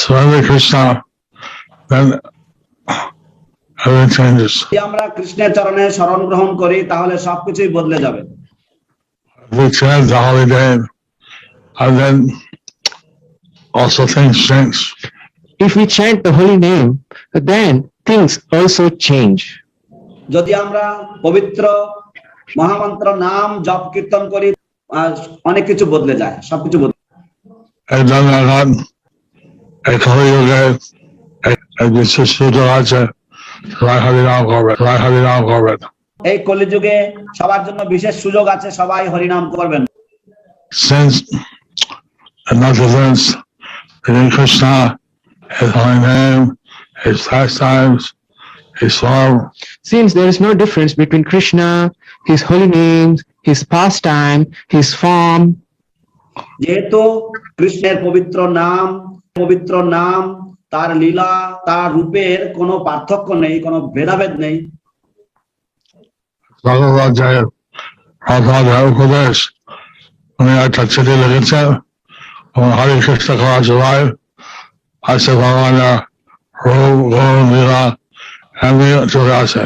surrender Krishna, then everything changes. যদি আমরা কৃষ্ণের চরণে শরণ গ্রহণ করি তাহলে সবকিছুই বদলে যাবে। We chant the holy name, and then also things change. If we chant the holy name, then things also change. যদি আমরা পবিত্র মহামন্ত্র নাম জপ কীর্তন করি অনেক কিছু বদলে যায়, সবকিছু বদলে। And then a Kali Yuga, a Visheshuddha Raja, Rai Harinam Gorbet, Rai Harinam Gorbet. এই কলিযুগে সবার জন্য বিশেষ সুযোগ আছে, সবাই হরিনাম করবেন। Since in that sense, in Krishna, his holy name, his pastimes, his form, Since there is no difference between Krishna, his holy names, his pastime, his form, যেহেতু কৃষ্ণের পবিত্র নাম, তার লীলা, তার রূপের কোনো পার্থক্য নেই, কোনো ভেদাভেদ নেই। Bhagavad Jaya, Prabhupada Upadesh, উনি একটা চিঠি লিখেছেন, হরে কৃষ্ণ করা জয়, আছে ভগবানের রূপ, গুণ, লীলা, এমনি চলে আসে।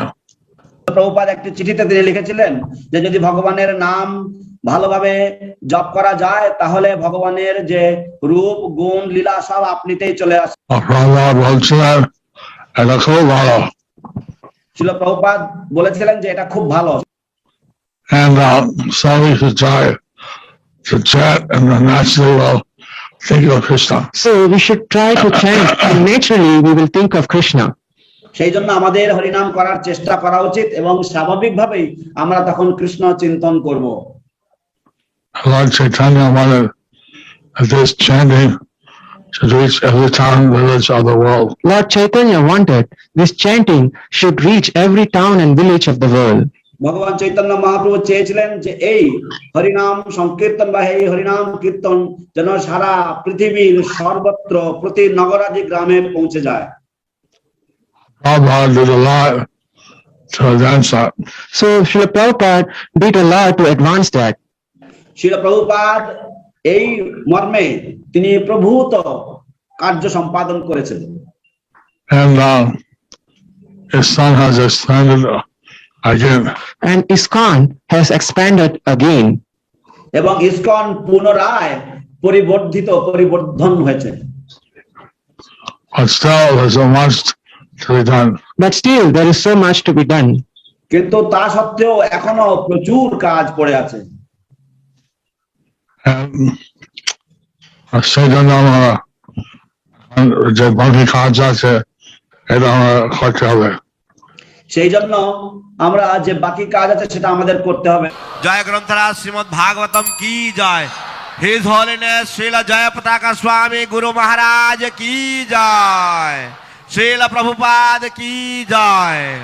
প্রভুপাদ একটি চিঠিতে তিনি লিখেছিলেন যে যদি ভগবানের নাম ভালোভাবে জপ করা যায় তাহলে ভগবানের যে রূপ, গুণ, লীলা সব আপনিতেই চলে আসে। প্রহ্লাদ বলছিলেন এটা খুব ভালো। শিল প্রভুপাদ বলেছিলেন যে এটা খুব ভালো। And so we should try to chant and then naturally we'll think of Krishna. so we should try to chant and naturally we will think of Krishna. সেই জন্য আমাদের হরিনাম করার চেষ্টা করা উচিত এবং স্বাভাবিকভাবেই আমরা তখন কৃষ্ণ চিন্তন করব। Lord Chaitanya wanted this chanting to reach every town and village of the world. Lord Chaitanya wanted this chanting should reach every town and village of the world. ভগবান চৈতন্য মহাপ্রভু চেয়েছিলেন যে এই হরিনাম সংকীর্তন বা এই হরিনাম কীর্তন যেন সারা পৃথিবীর সর্বত্র প্রতি নগরাদি গ্রামে পৌঁছে যায়। Prabhupada did a lot to advance that. So Srila Prabhupada did a lot to advance that. শিল প্রভুপাদ এই মর্মে তিনি প্রভূত কার্য সম্পাদন করেছেন। And his son has expanded again. And ISKCON has expanded again. এবং ইসকন পুনরায় পরিবর্ধন হয়েছে। But still there's so much to be done. But still there is so much to be done. কিন্তু তা সত্ত্বেও এখনো প্রচুর কাজ পড়ে আছে। And সেই জন্য আমরা যে বাকি কাজ আছে এটা আমরা করতে হবে। সেই জন্য আমরা যে বাকি কাজ আছে সেটা আমাদের করতে হবে। जय ग्रंथराज श्रीमद् भागवतम की जय। हिज होलीनेस श्रील जय पताका स्वामी गुरु महाराज की जय। श्रील प्रभुपाद की जय।